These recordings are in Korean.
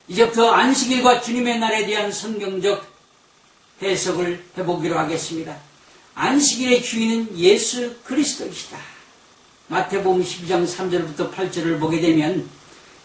이제부터 안식일과 주님의 날에 대한 성경적 해석을 해보기로 하겠습니다. 안식일의 주인은 예수 그리스도이시다. 마태복음 12장 3절부터 8절을 보게 되면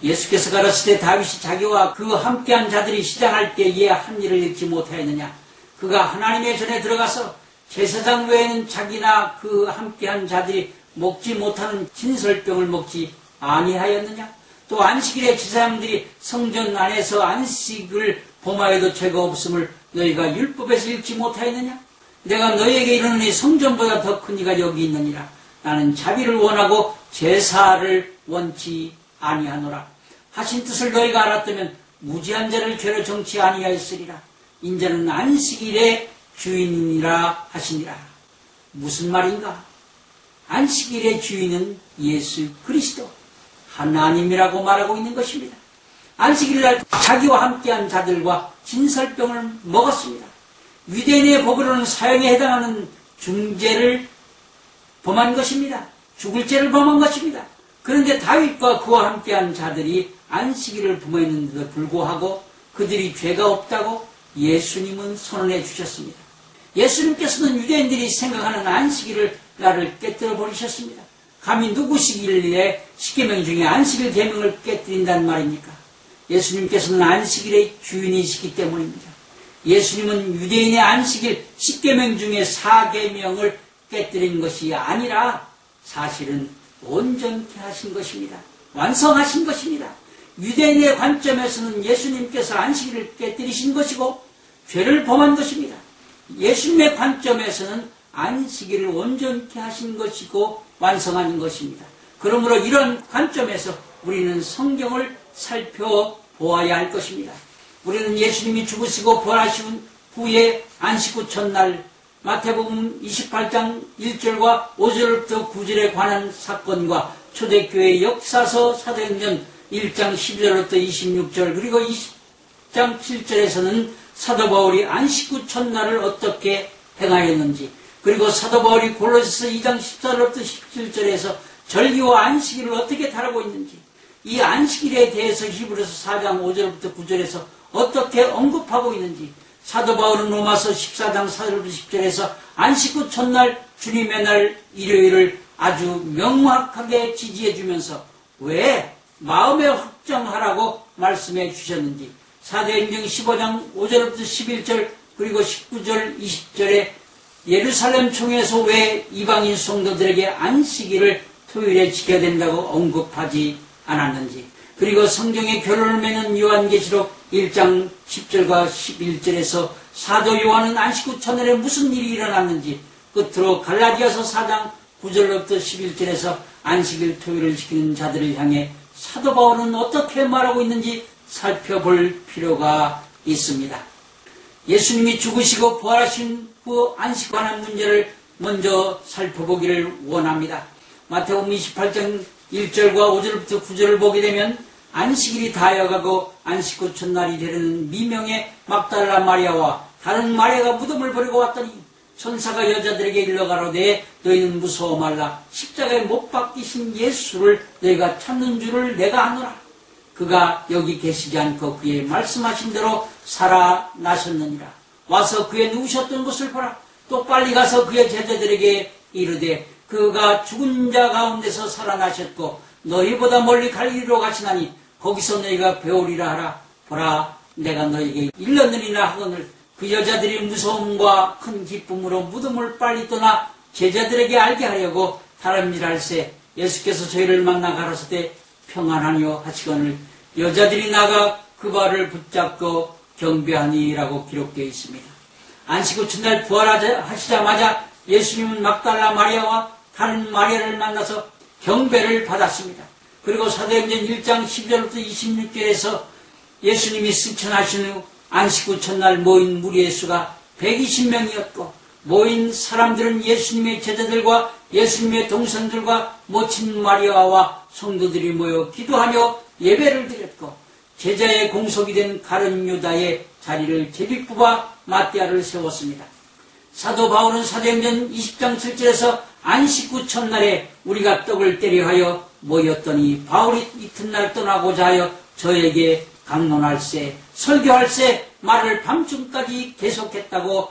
예수께서 가라사대 다윗이 자기와 그 함께한 자들이 시장할 때에 한 일을 잊지 못하였느냐. 그가 하나님의 전에 들어가서 제사장 외에는 자기나 그 함께한 자들이 먹지 못하는 진설병을 먹지 아니하였느냐. 또 안식일에 제사장들이 성전 안에서 안식을 범하여도 죄가 없음을 너희가 율법에서 읽지 못하였느냐. 내가 너희에게 이르노니 성전보다 더 큰 이가 여기 있느니라. 나는 자비를 원하고 제사를 원치 아니하노라. 하신 뜻을 너희가 알았다면 무지한 자를 죄로 정치 아니하였으리라. 인자는 안식일의 주인이라 하시니라. 무슨 말인가? 안식일의 주인은 예수 그리스도 하나님이라고 말하고 있는 것입니다. 안식일날 자기와 함께한 자들과 진설병을 먹었습니다. 유대인의 법으로는 사형에 해당하는 중죄를 범한 것입니다. 죽을 죄를 범한 것입니다. 그런데 다윗과 그와 함께한 자들이 안식일을 범했는데도 불구하고 그들이 죄가 없다고 예수님은 선언해 주셨습니다. 예수님께서는 유대인들이 생각하는 안식일을 날을 깨뜨려 버리셨습니다. 감히 누구시길래 십계명 중에 안식일 계명을 깨뜨린단 말입니까? 예수님께서는 안식일의 주인이시기 때문입니다. 예수님은 유대인의 안식일 십계명 중에 4계명을 깨뜨린 것이 아니라 사실은 온전케 하신 것입니다. 완성하신 것입니다. 유대인의 관점에서는 예수님께서 안식일을 깨뜨리신 것이고 죄를 범한 것입니다. 예수님의 관점에서는 안식일을 온전케 하신 것이고 완성하는 것입니다. 그러므로 이런 관점에서 우리는 성경을 살펴보아야 할 것입니다. 우리는 예수님이 죽으시고 부활하신 후에 안식 후 첫날 마태복음 28장 1절과 5절부터 9절에 관한 사건과 초대교회 역사서 사도행전 1장 12절부터 26절 그리고 20장 7절에서는 사도 바울이 안식 후 첫날을 어떻게 행하였는지 그리고 사도 바울이 골로새서 2장 14절부터 17절에서 절기와 안식일을 어떻게 다루고 있는지 이 안식일에 대해서 히브리서 4장 5절부터 9절에서 어떻게 언급하고 있는지 사도 바울은 로마서 14장 4절부터 10절에서 안식 후 첫날 주님의 날 일요일을 아주 명확하게 지지해 주면서 왜 마음에 확정하라고 말씀해 주셨는지 사도행전 15장 5절부터 11절 그리고 19절 20절에 예루살렘 총회에서 왜 이방인 성도들에게 안식일을 토요일에 지켜야 된다고 언급하지 않았는지 그리고 성경의 결론을 맺는 요한계시록 1장 10절과 11절에서 사도 요한은 안식 후 첫날에 무슨 일이 일어났는지 끝으로 갈라디아서 4장 9절부터 11절에서 안식일 토요일을 지키는 자들을 향해 사도 바울은 어떻게 말하고 있는지 살펴볼 필요가 있습니다. 예수님이 죽으시고 부활하신 후 안식 관한 문제를 먼저 살펴보기를 원합니다. 마태복음 28장 1절과 5절부터 9절을 보게 되면 안식일이 다여가고 안식 후 첫날이 되는 미명의 막달라 마리아와 다른 마리아가 무덤을 버리고 왔더니 천사가 여자들에게 일러가로되 너희는 무서워 말라 십자가에 못 박히신 예수를 너희가 찾는 줄을 내가 아노라. 그가 여기 계시지 않고 그의 말씀하신 대로 살아나셨느니라. 와서 그의 누우셨던 곳을 보라. 또 빨리 가서 그의 제자들에게 이르되 그가 죽은 자 가운데서 살아나셨고 너희보다 멀리 갈릴리로 가시나니 거기서 너희가 배우리라 하라. 보라 내가 너희에게 일렀느니라 하거늘 그 여자들이 무서움과 큰 기쁨으로 무덤을 빨리 떠나 제자들에게 알게 하려고 다름질할세 예수께서 저희를 만나 가라사대 평안하니요 하시거늘 여자들이 나가 그 발을 붙잡고 경배하니라고 기록되어 있습니다. 안식 후 첫날 부활하시자마자 예수님은 막달라 마리아와 다른 마리아를 만나서 경배를 받았습니다. 그리고 사도행전 1장 10절부터 26절에서 예수님이 승천하신 후 안식 후 첫날 모인 무리의 수가 120명이었고 모인 사람들은 예수님의 제자들과 예수님의 동생들과 모친 마리아와 성도들이 모여 기도하며 예배를 드렸고 제자의 공속이 된 가룟 유다의 자리를 제비뽑아 마띠아를 세웠습니다. 사도 바울은 사도행전 20장 7절에서 안식 후 첫날에 우리가 떡을 때려 하여 모였더니 바울이 이튿날 떠나고자 하여 저에게 강론할세, 설교할세 말을 밤중까지 계속했다고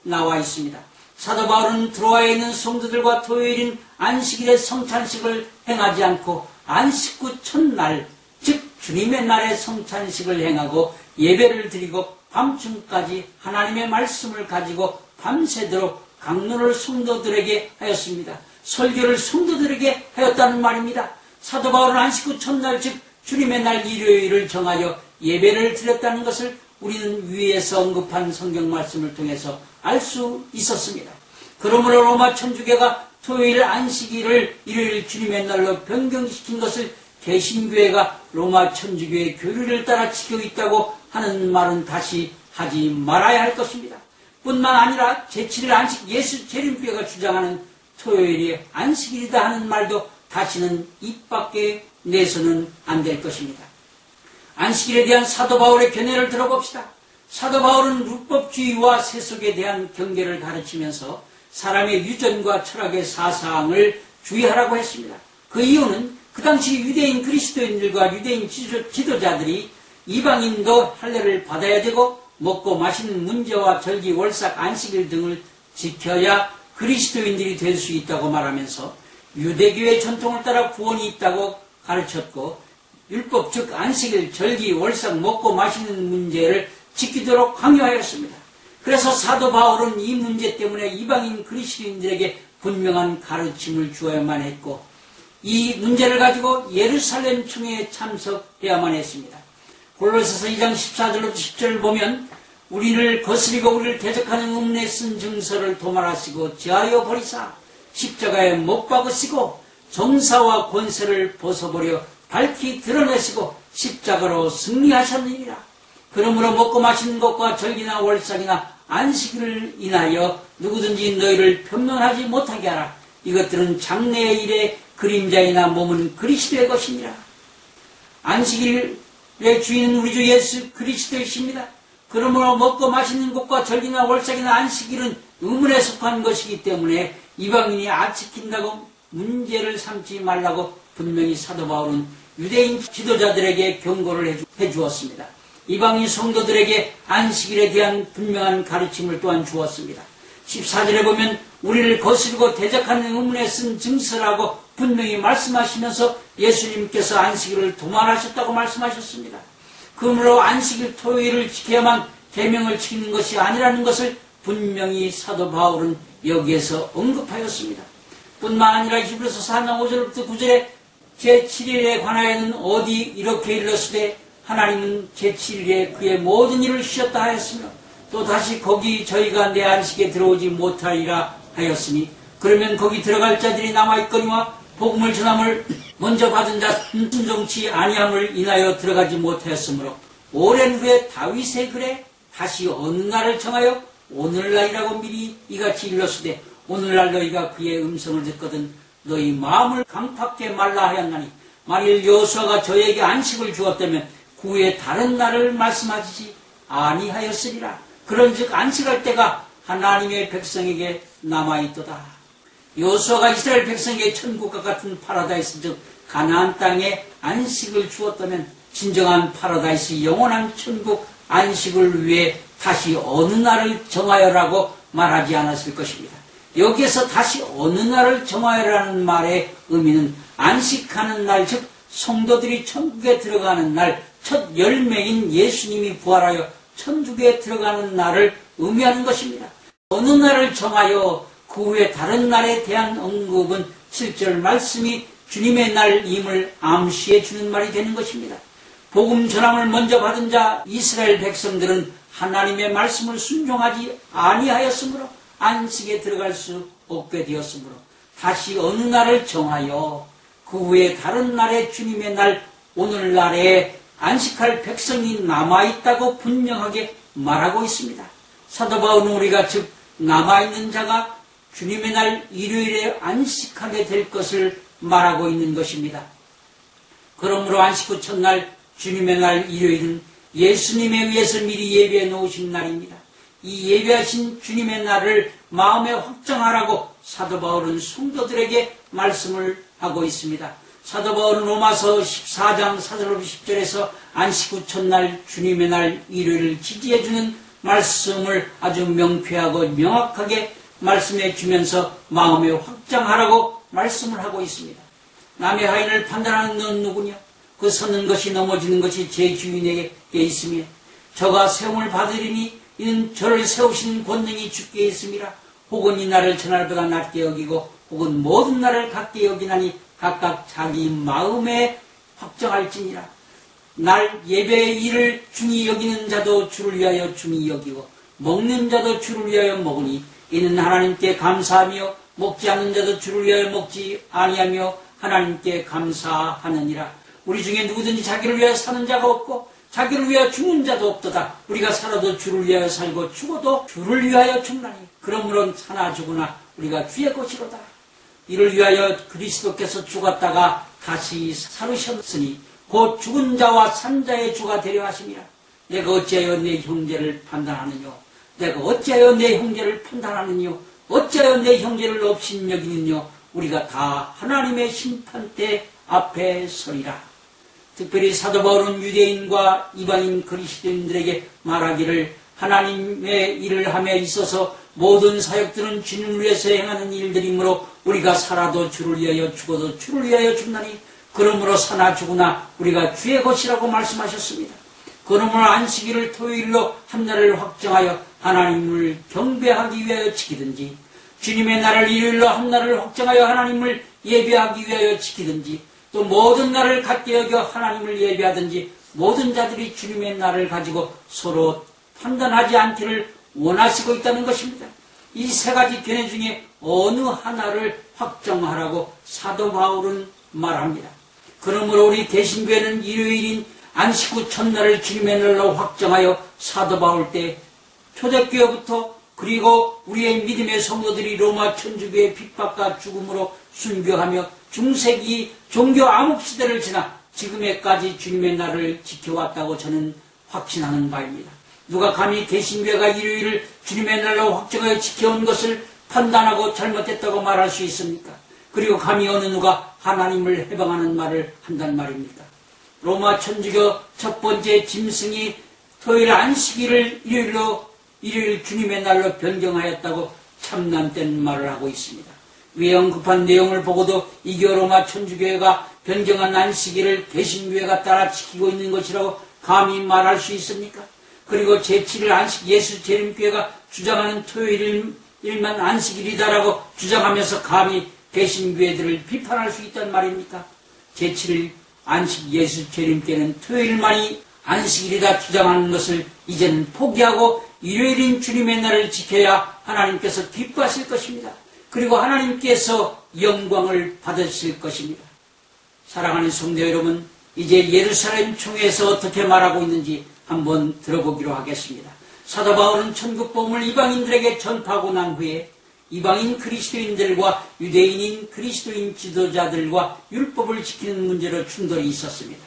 나와 있습니다. 사도 바울은 드로아에 있는 성도들과 토요일인 안식일의 성찬식을 행하지 않고 안식 후 첫날, 즉 주님의 날에 성찬식을 행하고 예배를 드리고 밤중까지 하나님의 말씀을 가지고 밤새도록 강론을 성도들에게 하였습니다. 설교를 성도들에게 하였다는 말입니다. 사도 바울은 안식 후 첫날, 즉 주님의 날 일요일을 정하여 예배를 드렸다는 것을 우리는 위에서 언급한 성경 말씀을 통해서 알 수 있었습니다. 그러므로 로마 천주교가 토요일 안식일을 일요일 주님의 날로 변경시킨 것을 개신교회가 로마 천주교의 교리를 따라 지키고 있다고 하는 말은 다시 하지 말아야 할 것입니다. 뿐만 아니라 제7일 안식 예수 재림교회가 주장하는 토요일이 안식일이다 하는 말도 다시는 입 밖에 내서는 안 될 것입니다. 안식일에 대한 사도 바울의 견해를 들어봅시다. 사도 바울은 율법주의와 세속에 대한 경계를 가르치면서 사람의 유전과 철학의 사상을 주의하라고 했습니다. 그 이유는 그 당시 유대인 그리스도인들과 유대인 지도자들이 이방인도 할례를 받아야 되고 먹고 마시는 문제와 절기, 월삭, 안식일 등을 지켜야 그리스도인들이 될 수 있다고 말하면서 유대교의 전통을 따라 구원이 있다고 가르쳤고 율법 즉 안식일, 절기, 월삭, 먹고 마시는 문제를 지키도록 강요하였습니다. 그래서 사도 바울은 이 문제 때문에 이방인 그리스도인들에게 분명한 가르침을 주어야만 했고 이 문제를 가지고 예루살렘 총회에 참석해야만 했습니다. 골로새서 2장 14절로 10절을 보면 우리를 거스리고 우리를 대적하는 음란에 쓴 증서를 도말하시고 제하여 버리사 십자가에 못 박으시고 정사와 권세를 벗어버려 밝히 드러내시고 십자가로 승리하셨느니라. 그러므로 먹고 마시는 것과 절기나 월삭이나 안식일을 인하여 누구든지 너희를 변론하지 못하게 하라. 이것들은 장래의 일의 그림자이나 몸은 그리스도의 것이니라. 안식일의 주인은 우리 주 예수 그리스도이십니다. 그러므로 먹고 마시는 것과 절기나 월삭이나 안식일은 의문에 속한 것이기 때문에 이방인이 안 지킨다고 문제를 삼지 말라고 분명히 사도 바울은 유대인 지도자들에게 경고를 해주었습니다. 이방인 성도들에게 안식일에 대한 분명한 가르침을 또한 주었습니다. 14절에 보면 우리를 거스르고 대적하는 의문에 쓴 증서라고 분명히 말씀하시면서 예수님께서 안식일을 도말하셨다고 말씀하셨습니다. 그러므로 안식일 토요일을 지켜야만 계명을 지키는 것이 아니라는 것을 분명히 사도 바울은 여기에서 언급하였습니다. 뿐만 아니라 히브리서 4장 5절부터 9절에 제7일에 관하여는 어디 이렇게 일렀으되 하나님은 제7일에 그의 모든 일을 쉬었다 하였으며 또 다시 거기 저희가 내 안식에 들어오지 못하리라 하였으니 그러면 거기 들어갈 자들이 남아있거니와 복음을 전함을 먼저 받은 자 순종치 아니함을 인하여 들어가지 못하였으므로 오랜 후에 다윗의 글에 다시 어느 날을 정하여 오늘날이라고 미리 이같이 일렀으되 오늘날 너희가 그의 음성을 듣거든 너희 마음을 강팍게 말라 하였나니 만일 여호수아가 저에게 안식을 주었다면 그 후에 다른 날을 말씀하지 아니하였으리라. 그런즉 안식할 때가 하나님의 백성에게 남아있도다. 여호수아가 이스라엘 백성에게 천국과 같은 파라다이스 즉 가나안 땅에 안식을 주었다면 진정한 파라다이스 영원한 천국 안식을 위해 다시 어느 날을 정하여라고 말하지 않았을 것입니다. 여기에서 다시 어느 날을 정하여라는 말의 의미는 안식하는 날, 즉 성도들이 천국에 들어가는 날, 첫 열매인 예수님이 부활하여 천국에 들어가는 날을 의미하는 것입니다. 어느 날을 정하여 그 후에 다른 날에 대한 언급은 7절 말씀이 주님의 날임을 암시해 주는 말이 되는 것입니다. 복음 전함을 먼저 받은 자 이스라엘 백성들은 하나님의 말씀을 순종하지 아니하였으므로 안식에 들어갈 수 없게 되었으므로 다시 어느 날을 정하여 그 후에 다른 날에 주님의 날 오늘날에 안식할 백성이 남아있다고 분명하게 말하고 있습니다. 사도 바울은 우리가 즉 남아있는 자가 주님의 날 일요일에 안식하게 될 것을 말하고 있는 것입니다. 그러므로 안식 후 첫날 주님의 날 일요일은 예수님에 의해서 미리 예배해 놓으신 날입니다. 이 예배하신 주님의 날을 마음에 확정하라고 사도 바울은 성도들에게 말씀을 하고 있습니다. 사도 바울은 로마서 14장 4절로 10절에서 안식 후 첫날 주님의 날 일요일을 지지해주는 말씀을 아주 명쾌하고 명확하게 말씀해 주면서 마음에 확장하라고 말씀을 하고 있습니다. 남의 하인을 판단하는 넌 누구냐? 그 서는 것이 넘어지는 것이 제 주인에게 있으며 저가 세움을 받으리니 이는 저를 세우시는 권능이 주께 있음이라. 혹은 이 날을 저날보다 낮게 여기고 혹은 모든 날을 같게 여기나니 각각 자기 마음에 확정할지니라. 날 예배의 일을 중히 여기는 자도 주를 위하여 중히 여기고 먹는 자도 주를 위하여 먹으니 이는 하나님께 감사하며 먹지 않는 자도 주를 위하여 먹지 아니하며 하나님께 감사하느니라. 우리 중에 누구든지 자기를 위하여 사는 자가 없고 자기를 위하여 죽는 자도 없도다. 우리가 살아도 주를 위하여 살고 죽어도 주를 위하여 죽나니 그러므로 사나 죽으나 우리가 주의 것이로다. 이를 위하여 그리스도께서 죽었다가 다시 살으셨으니 곧 죽은 자와 산 자의 주가 되려 하심이라. 내가 어찌하여 내 형제를 판단하느뇨? 내가 어찌하여 내 형제를 판단하느뇨? 어찌하여 내 형제를 업신여기느뇨? 우리가 다 하나님의 심판대 앞에 서리라. 특별히 사도 바울은 유대인과 이방인 그리스도인들에게 말하기를 하나님의 일을 함에 있어서 모든 사역들은 주님을 위해서 행하는 일들이므로 우리가 살아도 주를 위하여 죽어도 주를 위하여 죽나니 그러므로 사나 죽으나 우리가 주의 것이라고 말씀하셨습니다. 그러므로 안식일을 토요일로 한 날을 확정하여 하나님을 경배하기 위하여 지키든지 주님의 날을 일요일로 한 날을 확정하여 하나님을 예배하기 위하여 지키든지 또 모든 날을 갖게 여겨 하나님을 예배하든지 모든 자들이 주님의 날을 가지고 서로 판단하지 않기를 원하시고 있다는 것입니다. 이 세 가지 견해 중에 어느 하나를 확정하라고 사도 바울은 말합니다. 그러므로 우리 개신교회는 일요일인 안식 후 첫날을 주님의 날로 확정하여 사도 바울 때 초대교회부터 그리고 우리의 믿음의 성도들이 로마 천주교의 핍박과 죽음으로 순교하며 중세기 종교 암흑시대를 지나 지금에까지 주님의 날을 지켜왔다고 저는 확신하는 바입니다. 누가 감히 개신교회가 일요일을 주님의 날로 확정하여 지켜온 것을 판단하고 잘못했다고 말할 수 있습니까? 그리고 감히 어느 누가 하나님을 해방하는 말을 한단 말입니까? 로마 천주교 첫 번째 짐승이 토요일 안식일을 일요일 주님의 날로 변경하였다고 참남된 말을 하고 있습니다. 위에 언급한 내용을 보고도 이교 로마 천주교회가 변경한 안식일을 개신교회가 따라 지키고 있는 것이라고 감히 말할 수 있습니까? 그리고 제7일 안식 예수 재림교회가 주장하는 토요일만 안식일이다라고 주장하면서 감히 개신교회들을 비판할 수 있단 말입니까? 제7일 안식 예수 재림교회는 토요일만이 안식일이다 주장하는 것을 이제는 포기하고 일요일인 주님의 날을 지켜야 하나님께서 기뻐하실 것입니다. 그리고 하나님께서 영광을 받으실 것입니다. 사랑하는 성도 여러분, 이제 예루살렘 총회에서 어떻게 말하고 있는지 한번 들어보기로 하겠습니다. 사도 바울은 천국복음을 이방인들에게 전파하고 난 후에 이방인 그리스도인들과 유대인인 그리스도인 지도자들과 율법을 지키는 문제로 충돌이 있었습니다.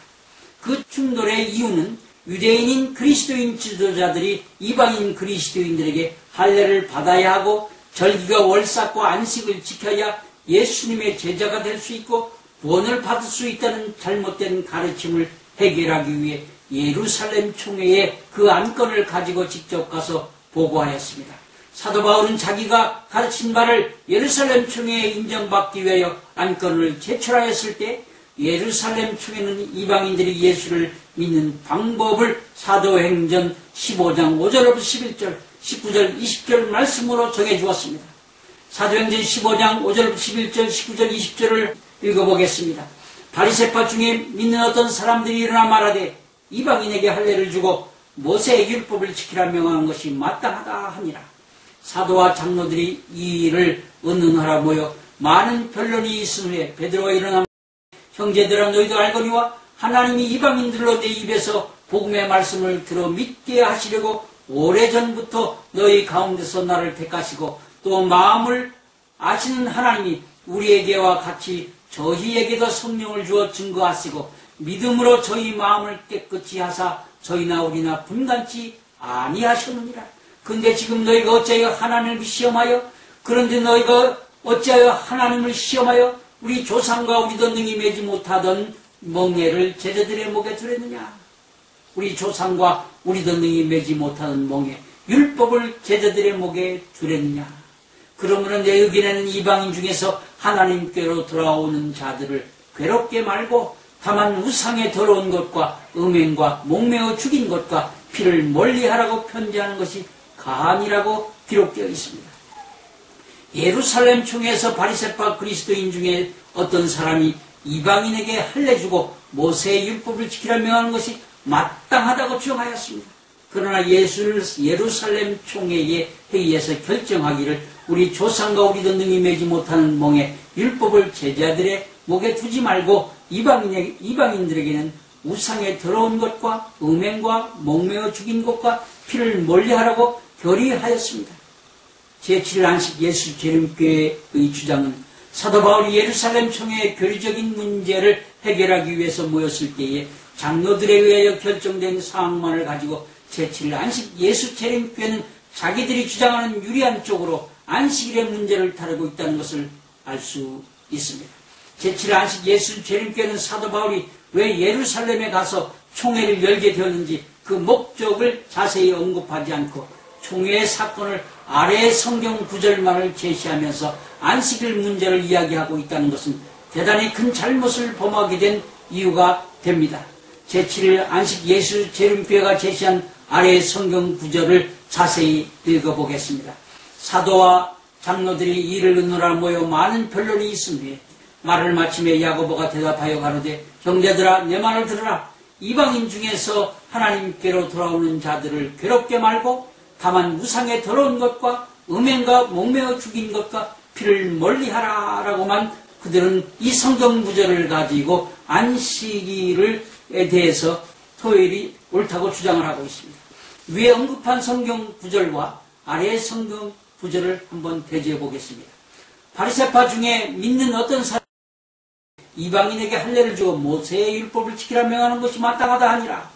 그 충돌의 이유는 유대인인 그리스도인 지도자들이 이방인 그리스도인들에게 할례를 받아야 하고 절기가 월삭과 안식을 지켜야 예수님의 제자가 될 수 있고 구원을 받을 수 있다는 잘못된 가르침을 해결하기 위해 예루살렘 총회에 그 안건을 가지고 직접 가서 보고하였습니다. 사도 바울은 자기가 가르친 바를 예루살렘 총회에 인정받기 위하여 안건을 제출하였을 때 예루살렘 총회는 이방인들이 예수를 믿는 방법을 사도행전 15장 5절부터 11절, 19절, 20절 말씀으로 정해주었습니다. 사도행전 15장 5절부터 11절, 19절, 20절을 읽어보겠습니다. 바리새파 중에 믿는 어떤 사람들이 일어나 말하되 이방인에게 할례를 주고 모세의 율법을 지키라 명하는 것이 마땅하다 하니라. 사도와 장로들이 이 일을 의논하라 모여 많은 변론이 있은 후에 베드로가 일어나 형제들아 너희도 알거니와 하나님이 이방인들로 내 입에서 복음의 말씀을 들어 믿게 하시려고 오래전부터 너희 가운데서 나를 택하시고 또 마음을 아시는 하나님이 우리에게와 같이 저희에게도 성령을 주어 증거하시고 믿음으로 저희 마음을 깨끗이 하사 저희나 우리나 분간치 아니하셨느니라. 근데 지금 너희가 어찌하여 하나님을 시험하여 그런데 너희가 어찌하여 하나님을 시험하여 우리 조상과 우리도 능히 매지 못하던 멍에를 제자들의 목에 두랬느냐? 우리 조상과 우리도 능히 매지 못하는 멍에 율법을 제자들의 목에 두랬느냐? 그러므로 내 의견에는 이방인 중에서 하나님께로 돌아오는 자들을 괴롭게 말고 다만 우상에 더러운 것과 음행과 목매어 죽인 것과 피를 멀리하라고 편지하는 것이 가한이라고 기록되어 있습니다. 예루살렘 총회에서 바리새파 그리스도인 중에 어떤 사람이 이방인에게 할례주고 모세의 율법을 지키라 명하는 것이 마땅하다고 주장하였습니다. 그러나 예루살렘 총회의 회의에서 결정하기를 우리 조상과 우리도 능히 매지 못하는 멍에 율법을 제자들의 목에 두지 말고 이방인들에게는 우상에 더러운 것과 음행과 목매어 죽인 것과 피를 멀리하라고 결의하였습니다. 제7일 안식 예수 재림교회의 주장은 사도 바울이 예루살렘 총회의 교리적인 문제를 해결하기 위해서 모였을 때에 장로들에 의하여 결정된 사항만을 가지고 제7일 안식 예수 재림교회는 자기들이 주장하는 유리한 쪽으로 안식일의 문제를 다루고 있다는 것을 알 수 있습니다. 제7일 안식 예수 재림교회는 사도 바울이 왜 예루살렘에 가서 총회를 열게 되었는지 그 목적을 자세히 언급하지 않고 총회의 사건을 아래의 성경 구절만을 제시하면서 안식일 문제를 이야기하고 있다는 것은 대단히 큰 잘못을 범하게 된 이유가 됩니다. 제7일 안식 예수 재림교회가 제시한 아래의 성경 구절을 자세히 읽어보겠습니다. 사도와 장로들이 이를 얻느라 모여 많은 변론이 있음에 말을 마침에 야고보가 대답하여 가로되 형제들아 내 말을 들으라. 이방인 중에서 하나님께로 돌아오는 자들을 괴롭게 말고 다만 우상에 더러운 것과 음행과 목매어 죽인 것과 피를 멀리하라 라고만 그들은 이 성경 구절을 가지고 안식일에 대해서 토요일이 옳다고 주장을 하고 있습니다. 위에 언급한 성경 구절과 아래의 성경 구절을 한번 대조해 보겠습니다. 바리새파 중에 믿는 어떤 사람이 이방인에게 할례를 주고 모세의 율법을 지키라 명하는 것이 마땅하다 하니라.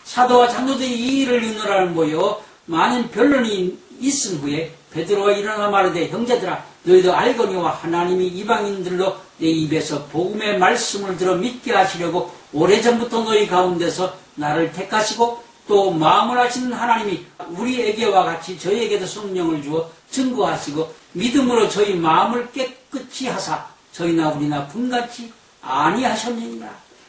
사도와 장로들이 이 일을 의논하러 모여 많은 변론이 있은 후에 베드로가 일어나 말하되 형제들아 너희도 알거니와 하나님이 이방인들로 내 입에서 복음의 말씀을 들어 믿게 하시려고 오래전부터 너희 가운데서 나를 택하시고 또 마음을 하시는 하나님이 우리에게와 같이 저희에게도 성령을 주어 증거하시고 믿음으로 저희 마음을 깨끗이 하사 저희나 우리나 분같이 아니하셨느니라.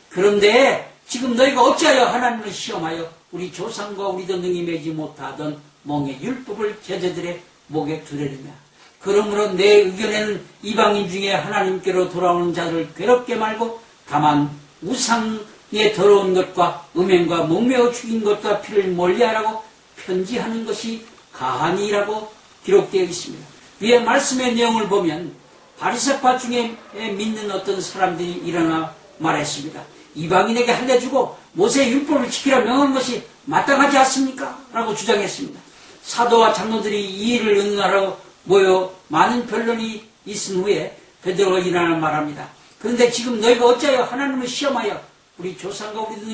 그런데 지금 너희가 어찌하여 하나님을 시험하여 우리 조상과 우리도 능히 매지 못하던 멍에 율법을 제자들의 목에 두려느냐. 그러므로 내 의견에는 이방인 중에 하나님께로 돌아오는 자를 괴롭게 말고 다만 우상에 더러운 것과 음행과 목매어 죽인 것과 피를 멀리하라고 편지하는 것이 가한이라고 기록되어 있습니다. 위에 말씀의 내용을 보면 바리새파 중에 믿는 어떤 사람들이 일어나 말했습니다. 이방인에게 할례 주고 모세의 율법을 지키라 명한 것이 마땅하지 않습니까? 라고 주장했습니다. 사도와 장로들이 이 일을 의논하러 모여 많은 변론이 있은 후에 베드로가 일어나 말합니다. 그런데 지금 너희가 어찌하여 하나님을 시험하여 우리 조상과 우리도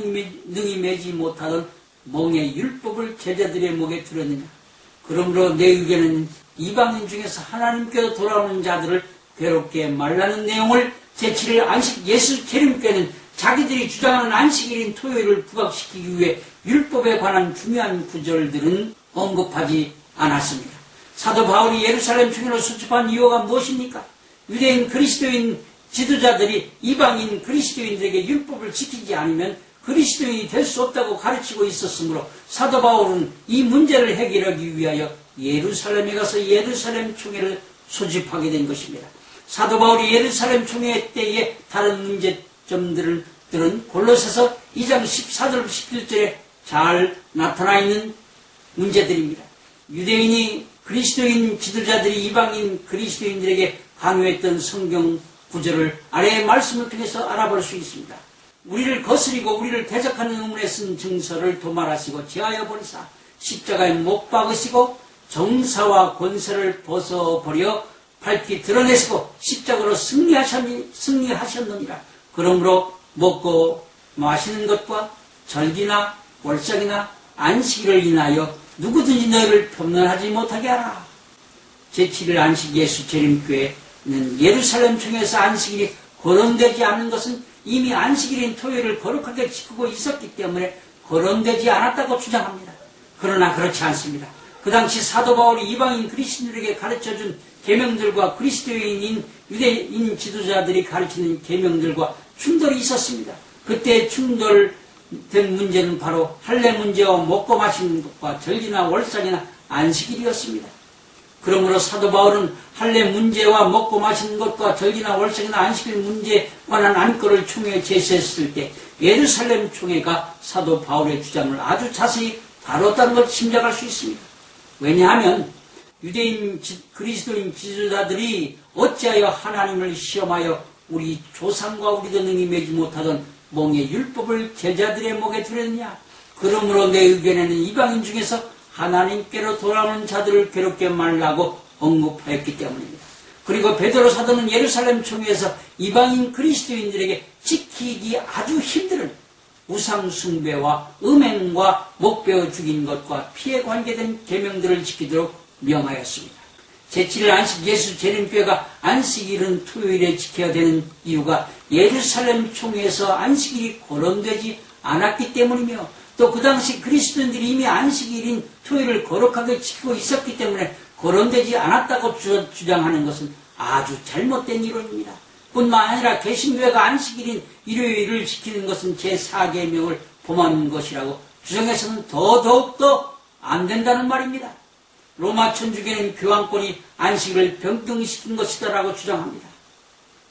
능히 매지 못하던 멍에 율법을 제자들의 목에 두렸느냐. 그러므로 내 의견은 이방인 중에서 하나님께로 돌아오는 자들을 괴롭게 말라는 내용을 제7일 안식 예수 재림교회는 자기들이 주장하는 안식일인 토요일을 부각시키기 위해 율법에 관한 중요한 구절들은 언급하지 않았습니다. 사도 바울이 예루살렘 총회로 수집한 이유가 무엇입니까? 유대인 그리스도인 지도자들이 이방인 그리스도인들에게 율법을 지키지 않으면 그리스도인이 될 수 없다고 가르치고 있었으므로 사도 바울은 이 문제를 해결하기 위하여 예루살렘에 가서 예루살렘 총회를 소집하게 된 것입니다. 사도 바울이 예루살렘 총회 때의 다른 문제점들은 골로새서 2장 14절 17절에 잘 나타나 있는 문제들입니다. 유대인이 그리스도인 지도자들이 이방인 그리스도인들에게 강요했던 성경 구절을 아래의 말씀을 통해서 알아볼 수 있습니다. 우리를 거스리고 우리를 대적하는 의문에 쓴 증서를 도말하시고 제하여 버리사 십자가에 못 박으시고 정사와 권세를 벗어버려 밝히 드러내시고 십자가로 승리하셨느니라. 그러므로 먹고 마시는 것과 절기나 월삭이나 안식일을 인하여 누구든지 너희를 변론하지 못하게 하라. 제7일 안식 예수 재림교회는 예루살렘 총회에서 안식일이 거론되지 않은 것은 이미 안식일인 토요일을 거룩하게 지키고 있었기 때문에 거론되지 않았다고 주장합니다. 그러나 그렇지 않습니다. 그 당시 사도 바울이 이방인 그리스도인들에게 가르쳐준 계명들과 그리스도인인 유대인 지도자들이 가르치는 계명들과 충돌이 있었습니다. 그때 충돌된 문제는 바로 할례 문제와 먹고 마시는 것과 절기나 월삭이나 안식일이었습니다. 그러므로 사도 바울은 할례 문제와 먹고 마시는 것과 절기나 월삭이나 안식일 문제에 관한 안건을 총회에 제시했을 때 예루살렘 총회가 사도 바울의 주장을 아주 자세히 다뤘다는 걸 짐작할 수 있습니다. 왜냐하면 유대인 그리스도인 지도자들이 어찌하여 하나님을 시험하여 우리 조상과 우리도 능히 매지 못하던 몽의 율법을 제자들의 목에 두렸느냐. 그러므로 내 의견에는 이방인 중에서 하나님께로 돌아오는 자들을 괴롭게 말라고 언급하였기 때문입니다. 그리고 베드로 사도는 예루살렘 총회에서 이방인 그리스도인들에게 지키기 아주 힘든 우상 숭배와 음행과 목베어 죽인 것과 피해 관계된 계명들을 지키도록 명하였습니다. 제7일 안식 예수 재림교회가 안식일은 토요일에 지켜야 되는 이유가 예루살렘 총회에서 안식일이 거론되지 않았기 때문이며 또 그 당시 그리스도인들이 이미 안식일인 토요일을 거룩하게 지키고 있었기 때문에 거론되지 않았다고 주장하는 것은 아주 잘못된 이론입니다. 뿐만 아니라 개신교회가 안식일인 일요일을 지키는 것은 제4계명을 범하는 것이라고 주장해서는 더더욱더 안 된다는 말입니다. 로마 천주교는 교황권이 안식일을 변경시킨 것이다라고 주장합니다.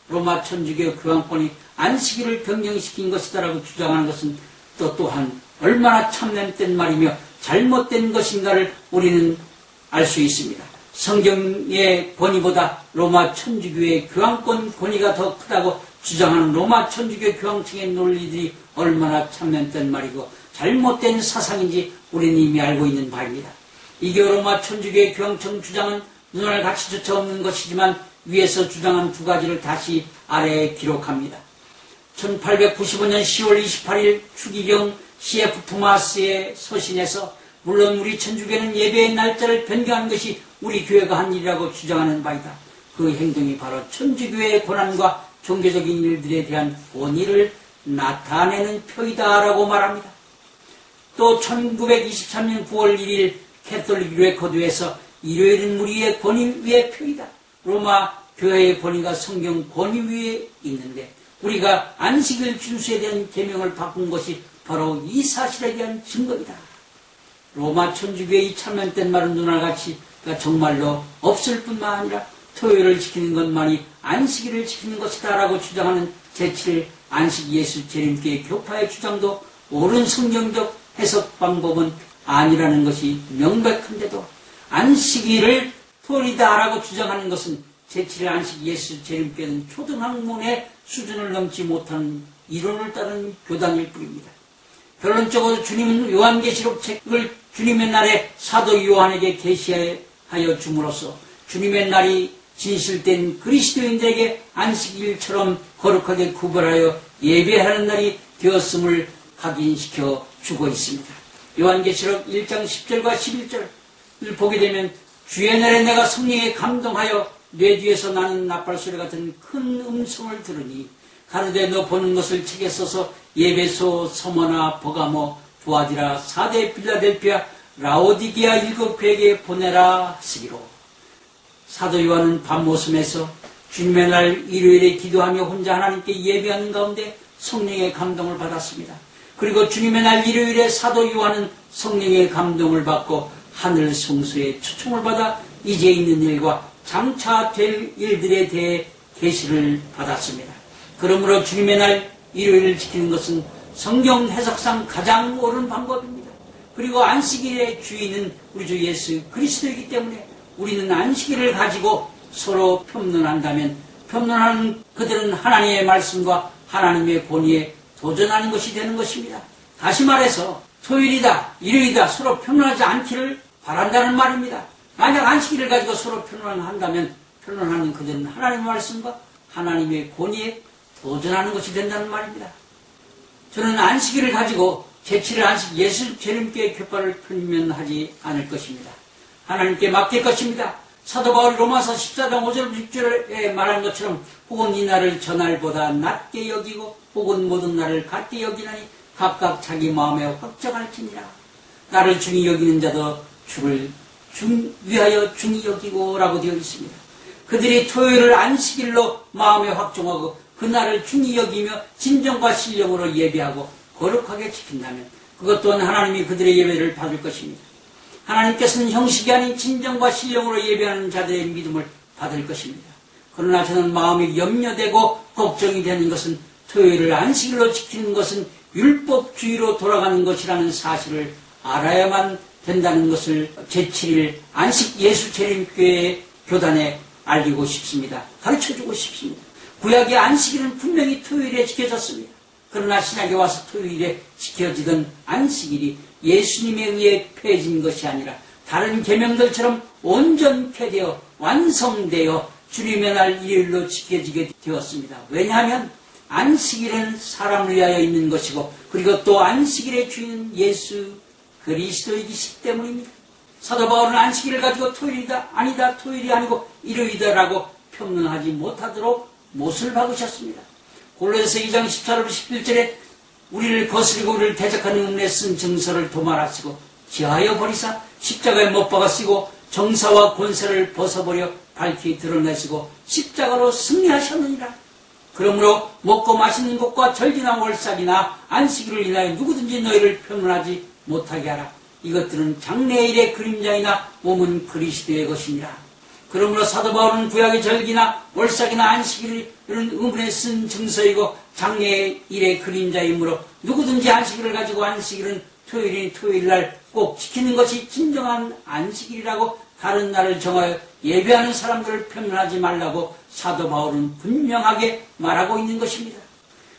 로마 천주교 교황권이 안식일을 변경시킨 것이다라고 주장하는 것은 또한 얼마나 참된 말이며 잘못된 것인가를 우리는 알 수 있습니다. 성경의 권위보다 로마 천주교의 교황권 권위가 더 크다고 주장하는 로마 천주교 교황청의 논리들이 얼마나 참된 말이고 잘못된 사상인지 우리는 이미 알고 있는 바입니다. 이게 로마 천주교의 교황청 주장은 눈알 가치조차 없는 것이지만 위에서 주장한 두 가지를 다시 아래에 기록합니다. 1895년 10월 28일 추기경 CF 토마스의 서신에서 물론 우리 천주교는 예배의 날짜를 변경하는 것이 우리 교회가 한 일이라고 주장하는 바이다. 그 행동이 바로 천주교의 고난과 종교적인 일들에 대한 권위를 나타내는 표이다라고 말합니다. 또 1923년 9월 1일 캐톨릭 레코드에서 일요일은 우리의 권위 위의 표이다. 로마 교회의 권위가 성경 권위 위에 있는데 우리가 안식일 준수에 대한 계명을 바꾼 것이 바로 이 사실에 대한 증거이다. 로마 천주교의 이 참면된 말은 눈알가치가 정말로 없을 뿐만 아니라 토요일을 지키는 것만이 안식일을 지키는 것이다 라고 주장하는 제7일 안식 예수 재림교회 교파의 주장도 옳은 성경적 해석 방법은 아니라는 것이 명백한데도 안식일을 토요일이다 라고 주장하는 것은 제7일 안식 예수 재림교회는 초등학문의 수준을 넘지 못하는 이론을 따르는 교단일 뿐입니다. 결론적으로 주님은 요한계시록 책을 주님의 날에 사도 요한에게 계시하여 줌으로써 주님의 날이 진실된 그리스도인들에게 안식일처럼 거룩하게 구별하여 예배하는 날이 되었음을 각인시켜 주고 있습니다. 요한계시록 1장 10절과 11절을 보게 되면 주의 날에 내가 성령에 감동하여 뇌 뒤에서 나는 나팔소리 같은 큰 음성을 들으니 가로되 너 보는 것을 책에 써서 예배소, 서머나, 버가모, 두아디라, 사대, 빌라델피아, 라오디게아 7교회에 보내라 하시기로. 사도 요한은 밤모섬에서 주님의 날 일요일에 기도하며 혼자 하나님께 예배하는 가운데 성령의 감동을 받았습니다. 그리고 주님의 날 일요일에 사도 요한은 성령의 감동을 받고 하늘 성소에 초청을 받아 이제 있는 일과 장차 될 일들에 대해 계시를 받았습니다. 그러므로 주님의 날 일요일을 지키는 것은 성경 해석상 가장 옳은 방법입니다. 그리고 안식일의 주인은 우리 주 예수 그리스도이기 때문에 우리는 안식일을 가지고 서로 평론한다면 평론하는 그들은 하나님의 말씀과 하나님의 권위에 도전하는 것이 되는 것입니다. 다시 말해서 토요일이다, 일요일이다 서로 평론하지 않기를 바란다는 말입니다. 만약 안식일을 가지고 서로 평론한다면 평론하는 그들은 하나님의 말씀과 하나님의 권위에 도전하는 것이 된다는 말입니다. 저는 안식일을 가지고 제7일 안식 예수 재림교회 교파를 편면하지 않을 것입니다. 하나님께 맡길 것입니다. 사도 바울이 로마서 14장 5절 6절에 말한 것처럼 혹은 이 날을 저 날보다 낮게 여기고 혹은 모든 날을 같게 여기나니 각각 자기 마음에 확정할지니라. 나를 중히 여기는 자도 주를 위하여 중히 여기고 라고 되어 있습니다. 그들이 토요일을 안식일로 마음에 확정하고 그날을 중히 여기며 진정과 신령으로 예배하고 거룩하게 지킨다면 그것 또한 하나님이 그들의 예배를 받을 것입니다. 하나님께서는 형식이 아닌 진정과 신령으로 예배하는 자들의 믿음을 받을 것입니다. 그러나 저는 마음이 염려되고 걱정이 되는 것은 토요일을 안식일로 지키는 것은 율법주의로 돌아가는 것이라는 사실을 알아야만 된다는 것을 제7일 안식 예수 재림교회 교단에 알리고 싶습니다. 가르쳐주고 싶습니다. 구약의 안식일은 분명히 토요일에 지켜졌습니다. 그러나 신약에 와서 토요일에 지켜지던 안식일이 예수님에 의해 폐해진 것이 아니라 다른 계명들처럼 온전케 되어 완성되어 주님의 날 일요일로 지켜지게 되었습니다. 왜냐하면 안식일은 사람을 위하여 있는 것이고 그리고 또 안식일의 주인은 예수 그리스도이기 때문입니다. 사도 바울은 안식일을 가지고 토요일이다 아니다 토요일이 아니고 일요일이다라고 평론하지 못하도록 못을 박으셨습니다. 골로새서 2장 14절 11절에 우리를 거스리고 우리를 대적하는 음란에 쓴 증서를 도말하시고 지하여 버리사 십자가에 못 박았시고 정사와 권세를 벗어버려 밝히 드러내시고 십자가로 승리하셨느니라. 그러므로 먹고 마시는 것과 절기나 월삭이나 안식일을 인하여 누구든지 너희를 평론하지 못하게 하라. 이것들은 장래일의 그림자이나 몸은 그리스도의 것이니라. 그러므로 사도 바울은 구약의 절기나 월삭이나 안식일은 의문에 쓴 증서이고 장래일의 그림자이므로 누구든지 안식일을 가지고 안식일은 토요일인 토요일날 꼭 지키는 것이 진정한 안식일이라고 다른 날을 정하여 예배하는 사람들을 편견하지 말라고 사도 바울은 분명하게 말하고 있는 것입니다.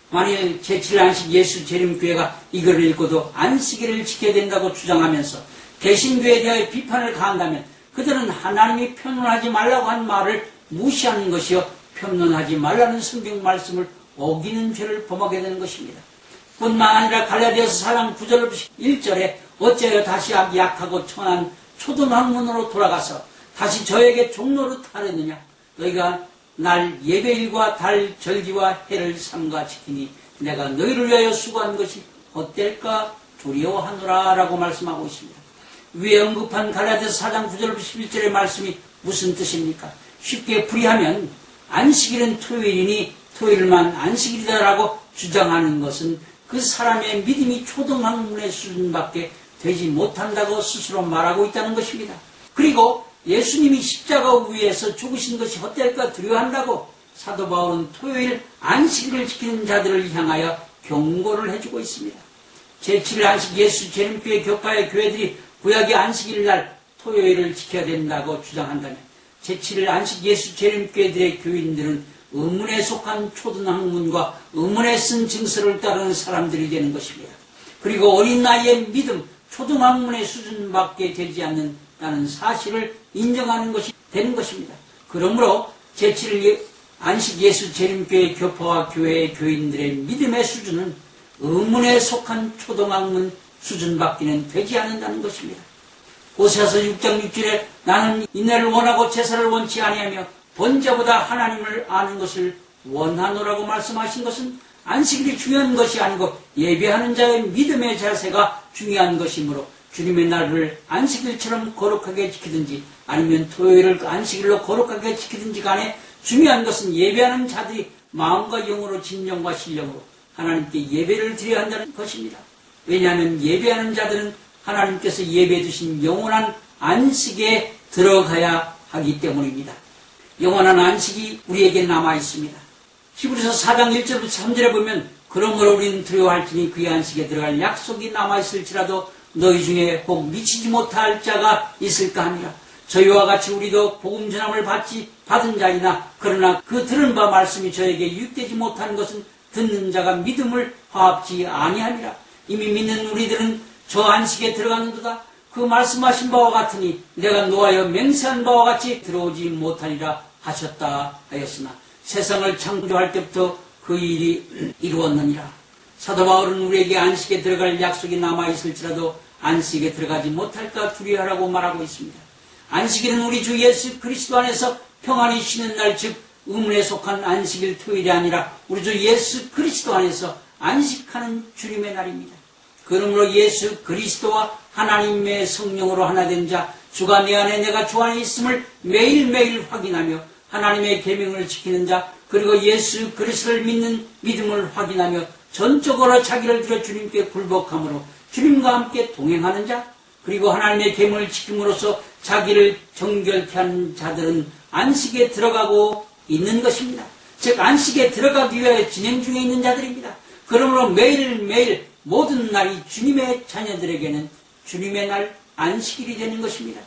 만일 제7일 안식 예수 재림교회가 이걸 읽고도 안식일을 지켜야 된다고 주장하면서 개신교회에 대하여 비판을 가한다면 그들은 하나님이 편론하지 말라고 한 말을 무시하는 것이요 편론하지 말라는 성경 말씀을 어기는 죄를 범하게 되는 것입니다. 뿐만 아니라 갈라디아서 4장 9절 1절에 어찌하여 다시 약하고 천한 초등학문으로 돌아가서 다시 저에게 종로로 타르느냐. 너희가 날 예배일과 달 절기와 해를 삼가 지키니 내가 너희를 위하여 수고한 것이 헛될까 두려워하노라 라고 말씀하고 있습니다. 위에 언급한 갈라디아서 4장 9절 11절의 말씀이 무슨 뜻입니까? 쉽게 풀이하면 안식일은 토요일이니 토요일만 안식일이다라고 주장하는 것은 그 사람의 믿음이 초등학문의 수준밖에 되지 못한다고 스스로 말하고 있다는 것입니다. 그리고 예수님이 십자가 위에서 죽으신 것이 헛될까 두려워한다고 사도 바울은 토요일 안식일을 지키는 자들을 향하여 경고를 해주고 있습니다. 제7일 안식 예수 재림교회 교파의 교회들이 구약의 안식일 날 토요일을 지켜야 된다고 주장한다면 제7일 안식 예수 재림교회들의 교인들은 의문에 속한 초등학문과 의문에 쓴 증서를 따르는 사람들이 되는 것입니다. 그리고 어린 나이의 믿음, 초등학문의 수준밖에 되지 않는다는 사실을 인정하는 것이 되는 것입니다. 그러므로 제7일 안식 예수 재림교회 교파와 교회의 교인들의 믿음의 수준은 의문에 속한 초등학문 수준밖에는 되지 않는다는 것입니다. 호세아서 6장 6절에 나는 인내를 원하고 제사를 원치 아니하며 번제보다 하나님을 아는 것을 원하노라고 말씀하신 것은 안식일이 중요한 것이 아니고 예배하는 자의 믿음의 자세가 중요한 것이므로 주님의 날을 안식일처럼 거룩하게 지키든지 아니면 토요일을 안식일로 거룩하게 지키든지 간에 중요한 것은 예배하는 자들이 마음과 영으로 진정과 신령으로 하나님께 예배를 드려야 한다는 것입니다. 왜냐하면 예배하는 자들은 하나님께서 예배해 주신 영원한 안식에 들어가야 하기 때문입니다. 영원한 안식이 우리에게 남아 있습니다. 히브리서 4장 1절부터 3절에 보면 그러므로 우리는 두려워할지니 그의 안식에 들어갈 약속이 남아 있을지라도 너희 중에 혹 미치지 못할 자가 있을까 하니라. 저희와 같이 우리도 복음 전함을 받은 자이나 그러나 그 들은 바 말씀이 저에게 유익되지 못한 것은 듣는 자가 믿음을 화합지 아니하니라. 이미 믿는 우리들은 저 안식에 들어가는도다. 그 말씀하신 바와 같으니 내가 노하여 맹세한 바와 같이 들어오지 못하리라 하셨다 하였으나 세상을 창조할 때부터 그 일이 이루었느니라. 사도 바울은 우리에게 안식에 들어갈 약속이 남아있을지라도 안식에 들어가지 못할까 두려워하라고 말하고 있습니다. 안식일은 우리 주 예수 그리스도 안에서 평안히 쉬는 날, 즉 의문에 속한 안식일 토요일이 아니라 우리 주 예수 그리스도 안에서 안식하는 주님의 날입니다. 그러므로 예수 그리스도와 하나님의 성령으로 하나 된 자, 주가 내 안에 내가 주 안에 있음을 매일매일 확인하며 하나님의 계명을 지키는 자, 그리고 예수 그리스도를 믿는 믿음을 확인하며 전적으로 자기를 들여 주님께 굴복함으로 주님과 함께 동행하는 자, 그리고 하나님의 계명을 지킴으로써 자기를 정결케 하는 자들은 안식에 들어가고 있는 것입니다. 즉 안식에 들어가기 위해 진행 중에 있는 자들입니다. 그러므로 매일매일 모든 날이 주님의 자녀들에게는 주님의 날 안식일이 되는 것입니다.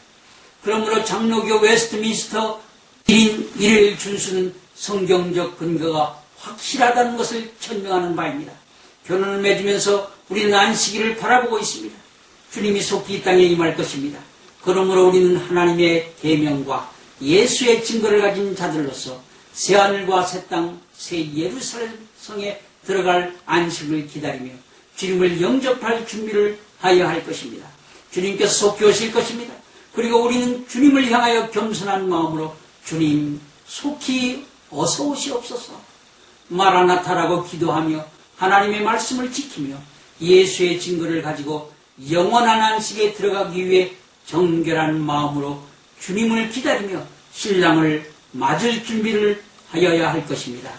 그러므로 장로교 웨스트민스터 1인 1일 준수는 성경적 근거가 확실하다는 것을 천명하는 바입니다. 결혼을 맺으면서 우리는 안식일을 바라보고 있습니다. 주님이 속히 이 땅에 임할 것입니다. 그러므로 우리는 하나님의 계명과 예수의 증거를 가진 자들로서 새하늘과 새 땅, 새 예루살렘 성에 들어갈 안식을 기다리며 주님을 영접할 준비를 하여야 할 것입니다. 주님께서 속히 오실 것입니다. 그리고 우리는 주님을 향하여 겸손한 마음으로 주님 속히 어서 오시옵소서 마라나타라고 기도하며 하나님의 말씀을 지키며 예수의 증거를 가지고 영원한 안식에 들어가기 위해 정결한 마음으로 주님을 기다리며 신랑을 맞을 준비를 하여야 할 것입니다.